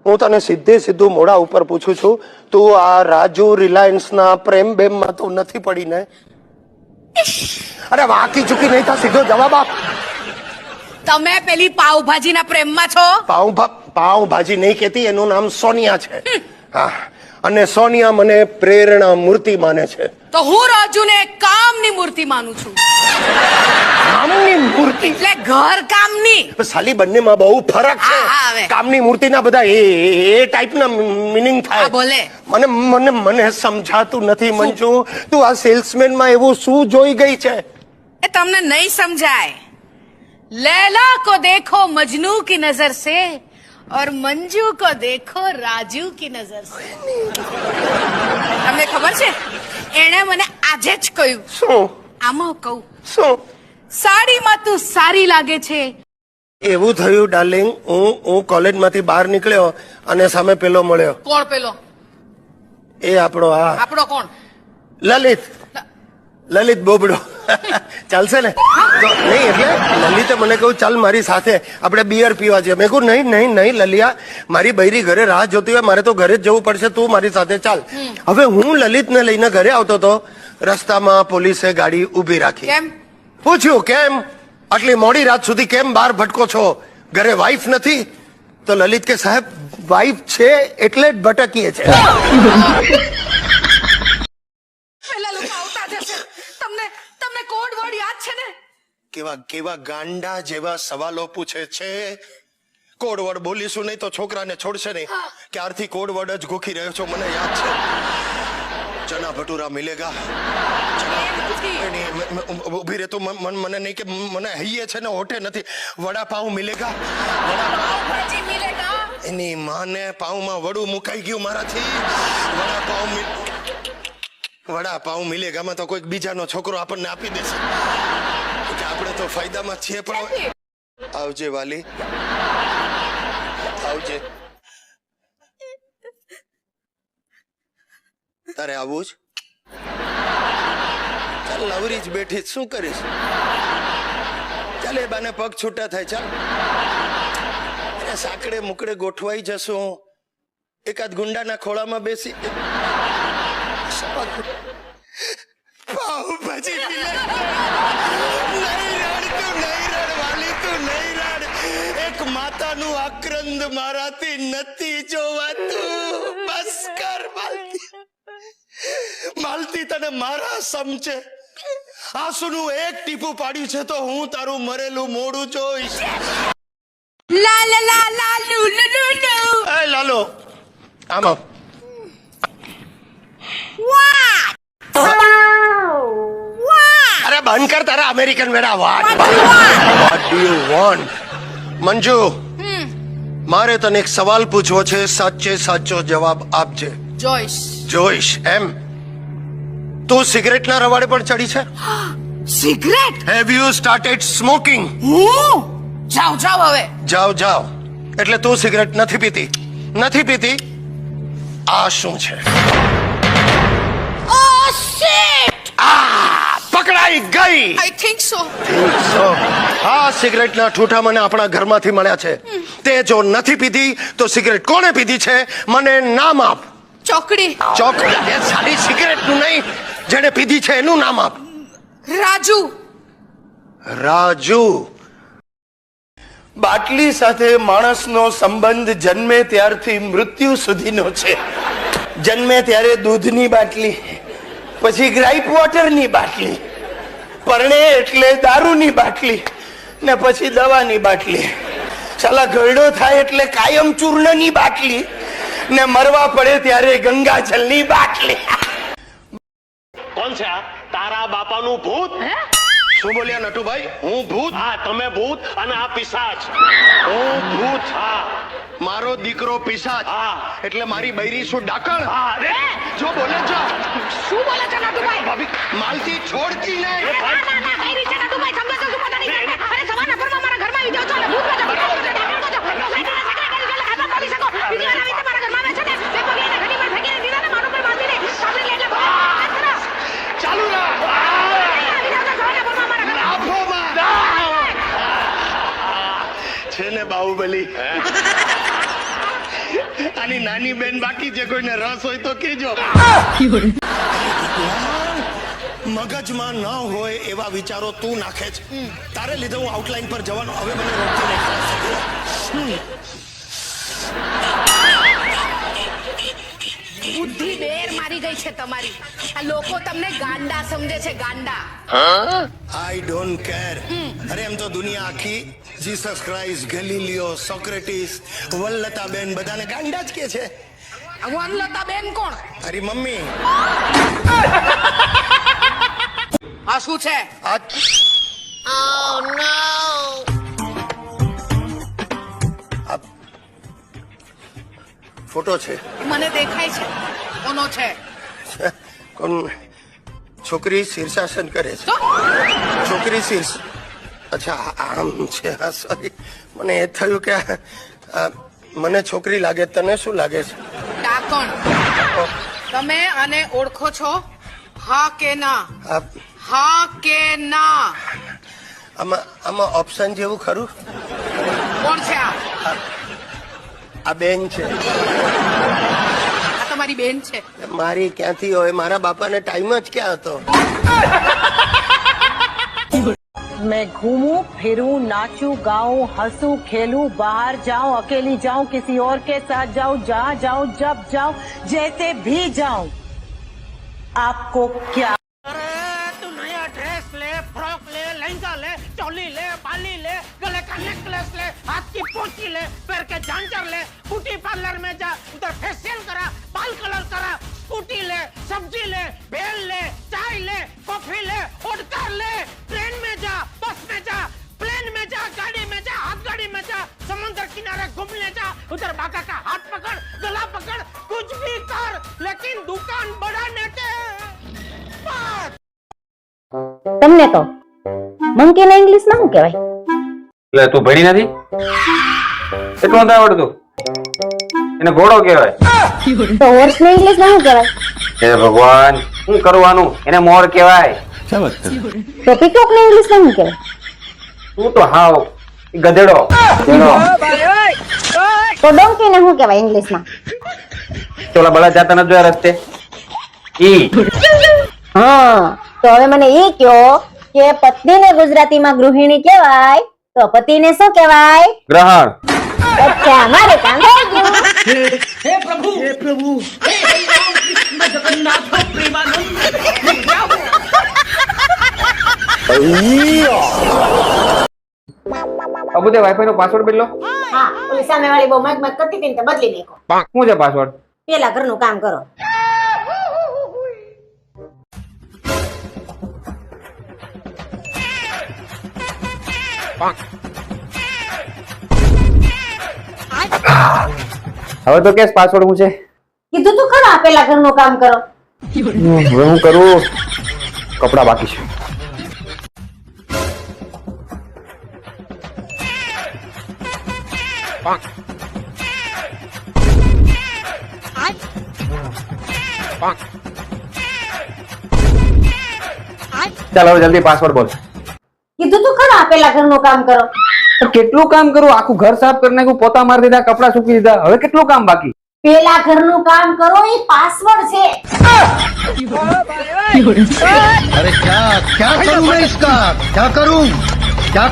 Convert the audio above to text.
હું તને સીધે સીધું મોઢા ઉપર પૂછું છું, તું આ રાજુ રિલાયન્સના પ્રેમ બેમમાં તો નથી પડી ને? અરે વાકી ચૂકી નહીં થા, સીધો જવાબ આપ. તમે પેલી પાવભાજીના પ્રેમમાં છો? પાવભાજી નહીં કહેતી, એનું નામ સોનિયા છે. હા, અને સોનિયા મને પ્રેરણા મૂર્તિ માને છે. તો હું રાજુને કામની મૂર્તિ માનું છું. કામની મૂર્તિ એટલે ઘર કામની. સાલી, બંનેમાં બહુ ફરક છે. હા, હવે. કામની મૂર્તિના બધા એ ટાઈપના મિનિંગ થાય. હા, બોલે. મને સમજાતું નથી મંજુ, તું આ સેલ્સમેનમાં એવું શું જોઈ ગઈ છે? એ તમને નહીં સમજાય. लैला को देखो मजनू की नजर से और मंजू को देखो राजू की नजर से. તમને ખબર છે, એણે મને આજે જ કહ્યું. શું? આમાં કહું, શું? સાડીમાં તું સારી લાગે છે. એવું થયું ડાર્લિંગ, હું કોલેજમાંથી બહાર નીકળ્યો અને સામે પેલો મળ્યો. કોણ પેલો? એ આપણો આપણો કોણ? લલિત બોબડો. ચાલશે ને? તો નહીં, એટલે લલિતે મને કહ્યું ચાલ મારી સાથે આપણે બિયર પીવા જઈએ. મેં કહ્યું નહીં લલિયા, મારી બૈરી ઘરે રાહ જોતી હોય, મારે તો ઘરે જ જવું પડશે, તું મારી સાથે ચાલ. હવે હું લલિતને લઈને ઘરે આવતો હતો, રસ્તામાં પોલીસે ગાડી ઊભી રાખી. કેમ? પૂછ્યું કેમ આટલી મોડી રાત સુધી કેમ બહાર ભટકો છો, ઘરે વાઈફ નથી? તો લલિત કે સાહેબ વાઈફ છે એટલે જ ભટકીએ છે. પેલા લોકો આવતા જશે. તમને કોડ વર્ડ યાદ છે ને? કેવા ગાંડા જેવા સવાલો પૂછે છે. કોડ વર્ડ બોલીશું નહીં તો છોકરાને છોડશે નહીં. ક્યારથી કોડ વર્ડ જ ગોખી રહ્યો છો, મને યાદ છે. ચના ભટુરા મિલેગા. ઉભી રહે તું, મને નહીં કે મને હૈયે છે ને હોઠે નથી. વડાપાઉં મિલેગા. પાવભાજી મિલેગા. એની માને પાઉમાં વડું મુકાઈ ગયું મારાથી. વડાપાઉં મિલેગામાં તો કોઈક બીજાનો છોકરો આપણને આપી દેશે કે આપણે તો ફાયદામાં છીએ. પણ આવજે વાલી, આવજે. તારે આવું જ? ચાલ, નવરી જ બેઠી શું કરીશ? ચાલ, એ બાને પગ છૂટા થાય. ચાલ, અરે સાંકડે મુકડે ગોઠવાઈ જશું, એકાદ ગુંડાના ખોળામાં બેસી. પાવભાજી એક માતાનું આક્રંદ મારાથી નથી જોવાતું. બસ કર માલતી, તને મારા સમજે. આંસુનું એક ટીપું પાડ્યું છે તો હું તારું મરેલું મોઢું જોઈશ. લા લા લા લા લુ લુ લુ લુ. એ લાલો, આમાં અરે બંધ કર તારા અમેરિકન વેડા. What do you want? Manju, મારે તને એક સવાલ પૂછવો છે, સાચો જવાબ આપજે. જોઈશ એમ? તું સિગરેટના રવાડે પણ ચડી છે? Cigarette? Have you started smoking? જાવ હવે. જાવ. એટલે તું સિગરેટ નથી પીતી? આ શું છે? પકડાઈ ગઈ. I think so. આ સિગરેટના ઠૂઠા મને આપણા ઘરમાંથી મળ્યા છે. તે જો નથી પીધી તો સિગરેટ કોણે પીધી છે? મને નામ આપ. ચોકડી. એ સારી સિગરેટનું નહીં, જેને પીધી છે એનું નામ આપ. રાજુ. બાટલી સાથે માણસનો સંબંધ જન્મે ત્યારથી મૃત્યુ સુધીનો છે. જન્મે ત્યારે દૂધની બાટલી, પછી ગ્રાઇપ વોટરની બાટલી, પરણે એટલે દારૂની બાટલી, ને પછી દવાની બાટલી. સાલા ઘરડો થાય એટલે કાયમ ચૂર્ણની બાટલી, ને મરવા પડે ત્યારે ગંગાજલની બાટલી. કોણ છે આ? તારા બાપાનું ભૂત? શું બોલ્યા નટુભાઈ? હું ભૂત? હા, તમે ભૂત અને આ પિશાચ. હું ભૂત? હા. મારો દીકરો પિશાચ? હા. એટલે મારી બૈરી શું ડાકણ? હા. જો બોલે છો. શું બોલે છે નટુભાઈ? ભાભી માલતી છોડતી નહીં. ના ભાઈ છે નટુભાઈ, તમને તો શું પતા નહીં. અરે સવારના પરમાં મારા ઘરમાં આવી જાવ છો અને ભૂત બજો. ચાલુ છે ને બાહુબલી. આની નાની બેન બાકી છે, કોઈને રસ હોય તો કહેજો. મગજમાં ન હોય એવા વિચારો તું નાખે છે. તારે લીધે હું આઉટલાઈન પર જવાનો, હવે મને રોકતી નહીં. બુદ્ધિ બેર મારી ગઈ છે તમારી. આ લોકો તમને ગાંડા સમજે છે, ગાંડા. I don't care. અરે એમ તો દુનિયા આખી જીસસ ક્રાઇસ્ટ, ગેલીલિયો, સોક્રેટિસ, વલ્લતાબેન બધાને ગાંડા જ કે છે. વનલતા બેન કોણ? અરે મમ્મી, આ શું છે? આ આ ફોટો છે. મને દેખાય છે. કોનો છે? કોણ? છોકરી શીર્ષાસન કરે છે. શું? છોકરી શીર્ષ, અચ્છા આમ છે. હા સોરી, મને એ થયું કે મને છોકરી લાગે, તને શું લાગે છે? ડાકણ. તમે આને ઓળખો છો? હા કે ના? હા કે ના? આમાં ઓપ્શન જેવું ખરું? કોણ છે આ? આ બેન છે. આ તમારી બેન છે? મારી ક્યાંથી હોય? મારા બાપાને ટાઈમ જ ક્યાં હતો? मैं घूमूं फिरूं नाचूं गाऊं हंसूं खेलूं बाहर जाऊं अकेली जाऊं किसी और के साथ जाऊं जहाँ जाऊं जब जाऊं जैसे भी जाऊं आपको क्या तू नया ड्रेस ले, फ्रॉक ले, लहंगा ले, चोली ले, बाली ले, गले का नेकलेस ले, हाथ की पोंछी ले, पैर के झांझर ले, ब्यूटी पार्लर में जा, उधर फेशियल करा, बाल कलर करा, स्कूटी ले, सब्जी ले, भेल ले, चाय ले, कॉफी ले, ओडकार ले, ट्रेन में जा, बस में जा, प्लेन में जा, गाड़ी में जा, हाथ गाड़ी में जा, समुद्र किनारे घूमने जा, उधर बाका का हाथ पकड़, गला पकड़, कुछ भी कर, लेकिन दुकान बढ़ाने के बाद. તમને તો મંકીને ઇંગ્લિશમાં શું કહેવાય? એટલે તું ભણી નથી એટલું નથી આવડતું? એને ઘોડો કહેવાય. તો હોર્સને ઇંગ્લિશમાં શું કહેવાય? હે ભગવાન, શું કરવાનું? એને મોર કહેવાય. તો પીકોકને ઇંગ્લિશમાં શું કહેવાય? તું તો હાવ ગધેડો. તો ડોંકીને શું કહેવાય ઇંગ્લિશમાં? ચોલા બળા જાતા નથી જોયા રસ્તે? ઈ. હા, તો હવે મને એ કહો કે પત્નીને ગુજરાતીમાં ગૃહિણી કહેવાય તો પતિને શું કહેવાય? ગ્રહણ. અચ્છા, મારે કામ થઈ ગયું. અબુદે વાઈફાઈ નો પાસવર્ડ બદલો. હા, ઓલી સામેવાળી બહુ મગ મગ કરતી હતી ને તો બદલી નાખો. શું છે પાસવર્ડ? પેલા ઘરનું કામ કરો. હવે તો કેસ પાસવર્ડ હું છે? કીધું તું ખરા પેલા ઘરનું કામ કરો. હવે હું કરું? કપડા બાકી છે. ચાલ હવે જલ્દી પાસવર્ડ બોલ. કીધું તું ખરા પેલા ઘરનું કામ કરો. કેટલું કામ કરું? આખું ઘર સાફ કરી નાખ્યું, પોતા મારી દીધા, કપડા સૂકી દીધા, હવે કેટલું કામ બાકી? પેલા ઘરનું કામ કરો એ પાસવર્ડ છે. अरे क्या क्या करूं मैं इसका क्या करूं इसका